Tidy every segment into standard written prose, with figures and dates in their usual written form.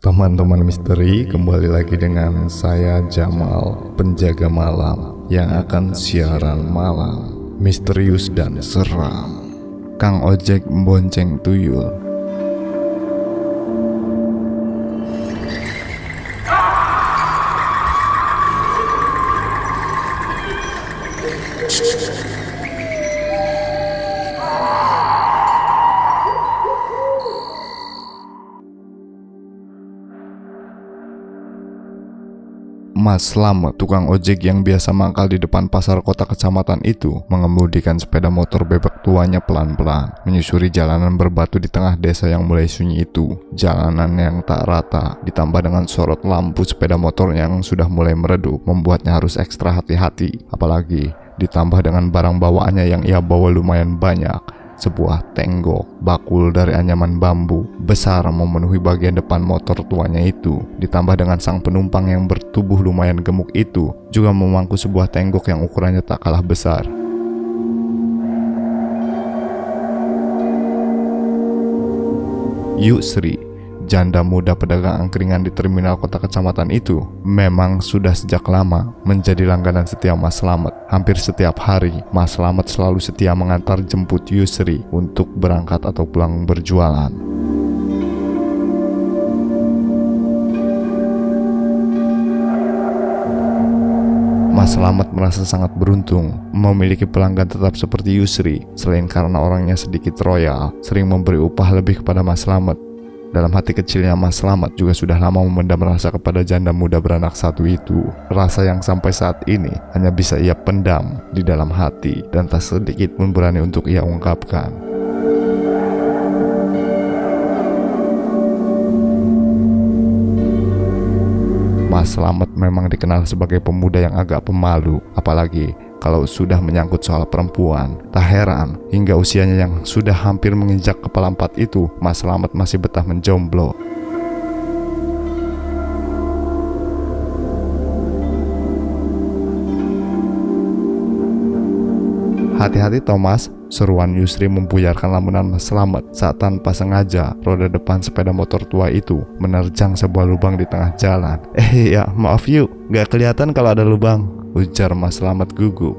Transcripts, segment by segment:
Teman-teman misteri, kembali lagi dengan saya Jamal, penjaga malam yang akan siaran malam misterius dan seram. Kang Ojek membonceng tuyul. Mas Slamet, tukang ojek yang biasa mangkal di depan pasar kota kecamatan itu, mengemudikan sepeda motor bebek tuanya pelan-pelan, menyusuri jalanan berbatu di tengah desa yang mulai sunyi itu. Jalanan yang tak rata, ditambah dengan sorot lampu sepeda motor yang sudah mulai meredup, membuatnya harus ekstra hati-hati. Apalagi ditambah dengan barang bawaannya yang ia bawa lumayan banyak. Sebuah tenggok bakul dari anyaman bambu besar memenuhi bagian depan motor tuanya itu, ditambah dengan sang penumpang yang bertubuh lumayan gemuk itu juga memangku sebuah tenggok yang ukurannya tak kalah besar. Yusri, janda muda pedagang angkringan di terminal kota kecamatan itu, memang sudah sejak lama menjadi langganan setia Mas Slamet. Hampir setiap hari, Mas Slamet selalu setia mengantar jemput Yusri untuk berangkat atau pulang berjualan. Mas Slamet merasa sangat beruntung memiliki pelanggan tetap seperti Yusri. Selain karena orangnya sedikit royal, sering memberi upah lebih kepada Mas Slamet. Dalam hati kecilnya Mas Slamet juga sudah lama memendam rasa kepada janda muda beranak satu itu. Rasa yang sampai saat ini hanya bisa ia pendam di dalam hati dan tak sedikit pun berani untuk ia ungkapkan. Mas Slamet memang dikenal sebagai pemuda yang agak pemalu, apalagi kalau sudah menyangkut soal perempuan. Tak heran, hingga usianya yang sudah hampir menginjak kepala 4 itu, Mas Slamet masih betah menjomblo. Hati-hati Thomas, seruan Yusri membuyarkan lamunan Mas Slamet saat tanpa sengaja roda depan sepeda motor tua itu menerjang sebuah lubang di tengah jalan. Ya maaf yuk, gak kelihatan kalau ada lubang, ujar Mas Slamet gugup.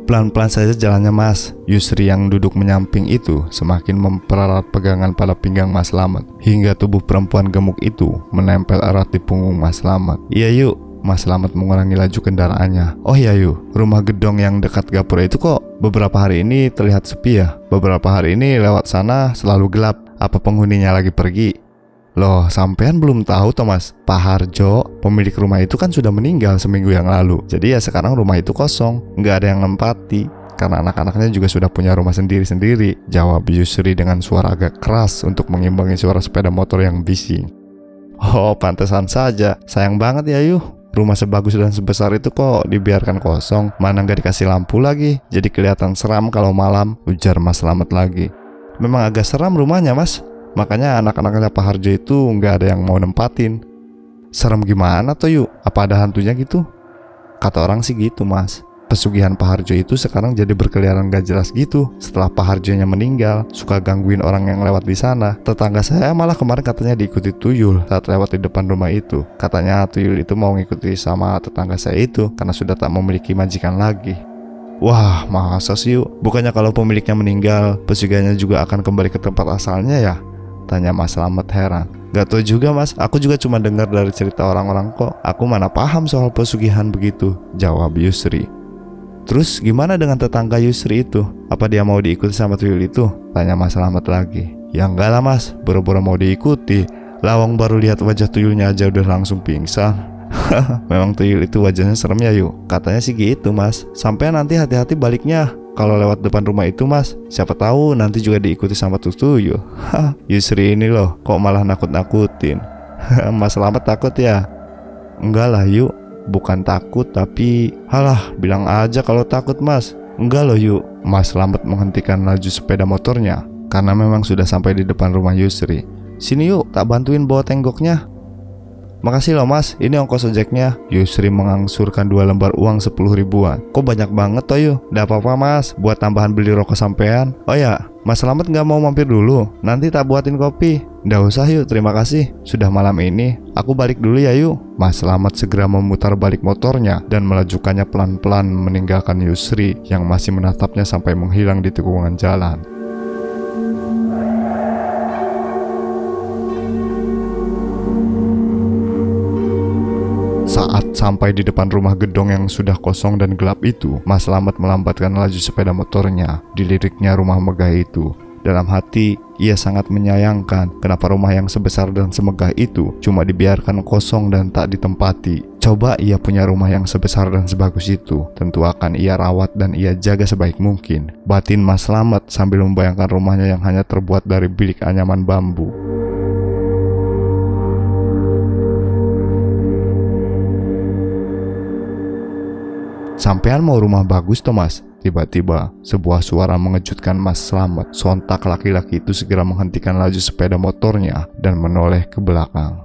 Pelan-pelan saja jalannya Mas. Yusri yang duduk menyamping itu semakin memperarat pegangan pada pinggang Mas Slamet, hingga tubuh perempuan gemuk itu menempel erat di punggung Mas Slamet. Iya yuk, Mas Slamet mengurangi laju kendaraannya. Oh iya yuk, rumah gedong yang dekat gapura itu kok beberapa hari ini terlihat sepi ya. Beberapa hari ini lewat sana selalu gelap. Apa penghuninya lagi pergi? Loh, sampean belum tahu Thomas, Pak Harjo, pemilik rumah itu kan sudah meninggal seminggu yang lalu. Jadi ya sekarang rumah itu kosong, nggak ada yang nempati, karena anak-anaknya juga sudah punya rumah sendiri-sendiri, jawab Yusri dengan suara agak keras untuk mengimbangi suara sepeda motor yang bising. Oh, pantesan saja, sayang banget ya Yuh. Rumah sebagus dan sebesar itu kok dibiarkan kosong, mana nggak dikasih lampu lagi, jadi kelihatan seram kalau malam, ujar Mas Slamet lagi. Memang agak seram rumahnya Mas, makanya anak-anaknya Pak Harjo itu nggak ada yang mau nempatin. Serem gimana tuh yuk? Apa ada hantunya gitu? Kata orang sih gitu Mas. Pesugihan Pak Harjo itu sekarang jadi berkeliaran gak jelas gitu. Setelah Pak Harjonya meninggal, suka gangguin orang yang lewat di sana. Tetangga saya malah kemarin katanya diikuti tuyul saat lewat di depan rumah itu. Katanya tuyul itu mau ngikuti sama tetangga saya itu karena sudah tak memiliki majikan lagi. Wah, masa sih yuk? Bukannya kalau pemiliknya meninggal, pesugihannya juga akan kembali ke tempat asalnya ya? Tanya Mas Slamet heran. Gak tau juga Mas, aku juga cuma dengar dari cerita orang-orang kok. Aku mana paham soal pesugihan begitu, jawab Yusri. Terus gimana dengan tetangga Yusri itu? Apa dia mau diikuti sama tuyul itu? Tanya Mas Slamet lagi. Ya enggak lah Mas, boro-boro mau diikuti. Lawang baru lihat wajah tuyulnya aja udah langsung pingsan. Memang tuyul itu wajahnya serem ya yuk? Katanya sih gitu Mas. Sampai nanti hati-hati baliknya kalau lewat depan rumah itu Mas. Siapa tahu nanti juga diikuti sama tuyul. Yusri ini loh kok malah nakut-nakutin. Mas Slamet takut ya? Enggak lah yuk, bukan takut tapi halah, bilang aja kalau takut Mas. Enggak loh yuk. Mas Slamet menghentikan laju sepeda motornya karena memang sudah sampai di depan rumah Yusri. Sini yuk, tak bantuin bawa tenggoknya. Makasih loh mas, ini ongkos ojeknya. Yusri mengangsurkan 2 lembar uang 10 ribuan. Kok banyak banget toh yuk? Nggak apa-apa mas, buat tambahan beli rokok sampean. Oh ya, Mas Slamet nggak mau mampir dulu? Nanti tak buatin kopi. Nggak usah yuk, terima kasih. Sudah malam ini, aku balik dulu ya yuk. Mas Slamet segera memutar balik motornya dan melajukannya pelan-pelan meninggalkan Yusri yang masih menatapnya sampai menghilang di tikungan jalan. Saat sampai di depan rumah gedong yang sudah kosong dan gelap itu, Mas Slamet melambatkan laju sepeda motornya. Diliriknya rumah megah itu. Dalam hati, ia sangat menyayangkan kenapa rumah yang sebesar dan semegah itu cuma dibiarkan kosong dan tak ditempati. Coba ia punya rumah yang sebesar dan sebagus itu, tentu akan ia rawat dan ia jaga sebaik mungkin. Batin Mas Slamet sambil membayangkan rumahnya yang hanya terbuat dari bilik anyaman bambu. Sampean mau rumah bagus Thomas? Tiba-tiba sebuah suara mengejutkan Mas Slamet. Sontak laki-laki itu segera menghentikan laju sepeda motornya dan menoleh ke belakang.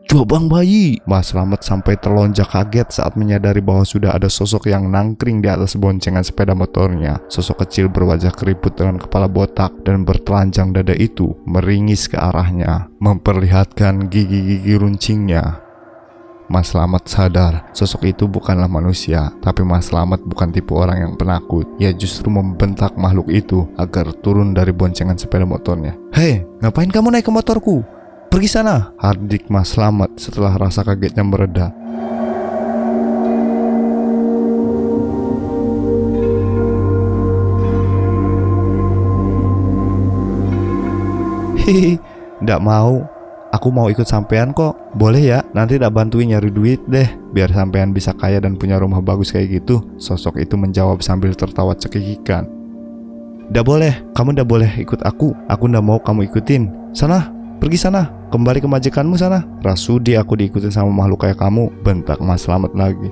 "Coba bang bayi!" Mas Slamet sampai terlonjak kaget saat menyadari bahwa sudah ada sosok yang nangkring di atas boncengan sepeda motornya. Sosok kecil berwajah keriput dengan kepala botak dan bertelanjang dada itu meringis ke arahnya, memperlihatkan gigi-gigi runcingnya. Mas Slamet sadar sosok itu bukanlah manusia, tapi Mas Slamet bukan tipe orang yang penakut. Ia justru membentak makhluk itu agar turun dari boncengan sepeda motornya. "Hei, ngapain kamu naik ke motorku? Pergi sana!" hardik Mas Slamet setelah rasa kagetnya mereda. "Hihi, ndak mau. Aku mau ikut sampean kok. Boleh ya? Nanti tak bantuin nyari duit deh, biar sampean bisa kaya dan punya rumah bagus kayak gitu." Sosok itu menjawab sambil tertawa cekikikan. "Ndak boleh, kamu ndak boleh ikut aku. Aku ndak mau kamu ikutin. Sana, pergi sana. Kembali ke majikanmu sana. Rasudi aku diikutin sama makhluk kayak kamu," bentak Mas Slamet lagi.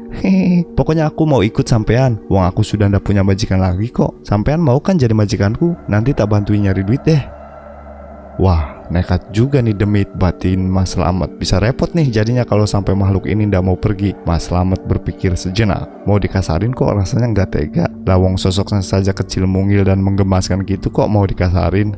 "Hehehe, pokoknya aku mau ikut sampean. Wong aku sudah ndak punya majikan lagi kok. Sampean mau kan jadi majikanku? Nanti tak bantuin nyari duit deh." Wah, nekat juga nih demit, batin Mas Slamet. Bisa repot nih jadinya kalau sampai makhluk ini ndak mau pergi. Mas Slamet berpikir sejenak. Mau dikasarin kok rasanya nggak tega. Lawong sosoknya saja kecil mungil dan menggemaskan gitu kok mau dikasarin.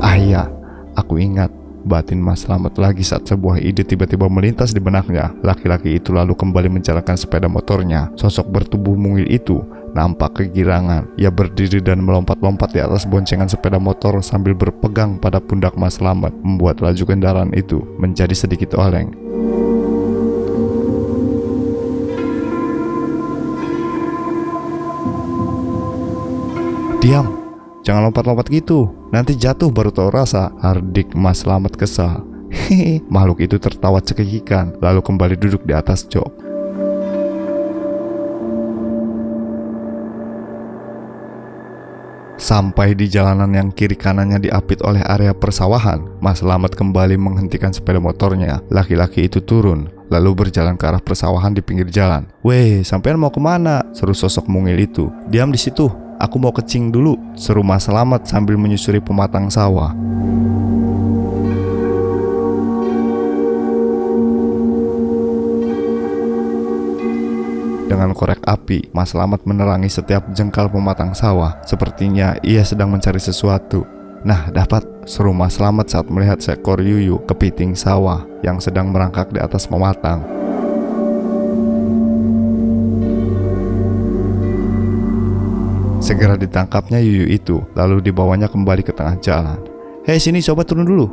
Ah iya, aku ingat, batin Mas Slamet lagi saat sebuah ide tiba-tiba melintas di benaknya. Laki-laki itu lalu kembali menjalankan sepeda motornya. Sosok bertubuh mungil itu nampak kegirangan. Ia berdiri dan melompat-lompat di atas boncengan sepeda motor sambil berpegang pada pundak Mas Slamet, membuat laju kendaraan itu menjadi sedikit oleng. "Diam! Jangan lompat-lompat gitu, nanti jatuh baru tahu rasa," hardik Mas Slamet kesal. Hehe, makhluk itu tertawa cekikikan, lalu kembali duduk di atas jok. Sampai di jalanan yang kiri kanannya diapit oleh area persawahan, Mas Slamet kembali menghentikan sepeda motornya. Laki-laki itu turun, lalu berjalan ke arah persawahan di pinggir jalan. "Weh, sampean mau kemana?" seru sosok mungil itu. "Diam di situ. Aku mau kecing dulu," seru Mas Slamet sambil menyusuri pematang sawah. Dengan korek api, Mas Slamet menerangi setiap jengkal pematang sawah. Sepertinya ia sedang mencari sesuatu. "Nah, dapat," seru Mas Slamet saat melihat seekor yuyu kepiting sawah yang sedang merangkak di atas pematang. Segera ditangkapnya yuyu itu, lalu dibawanya kembali ke tengah jalan. "Hei sini, coba turun dulu.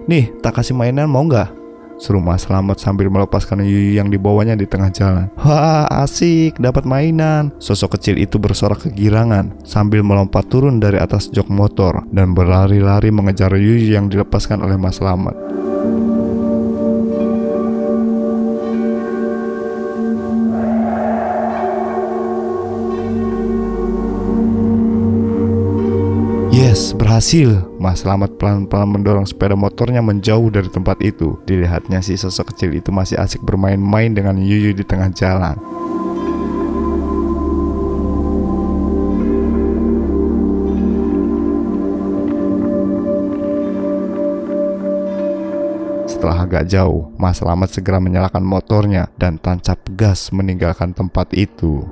Nih, tak kasih mainan mau nggak?" seru Mas Slamet sambil melepaskan yuyu yang dibawanya di tengah jalan. "Wah, asik, dapat mainan." Sosok kecil itu bersorak kegirangan sambil melompat turun dari atas jok motor dan berlari-lari mengejar yuyu yang dilepaskan oleh Mas Slamet. Yes, berhasil. Berhasil, Mas Slamet pelan-pelan mendorong sepeda motornya menjauh dari tempat itu. Dilihatnya si sosok kecil itu masih asik bermain-main dengan Yuyu di tengah jalan. Setelah agak jauh, Mas Slamet segera menyalakan motornya dan tancap gas meninggalkan tempat itu.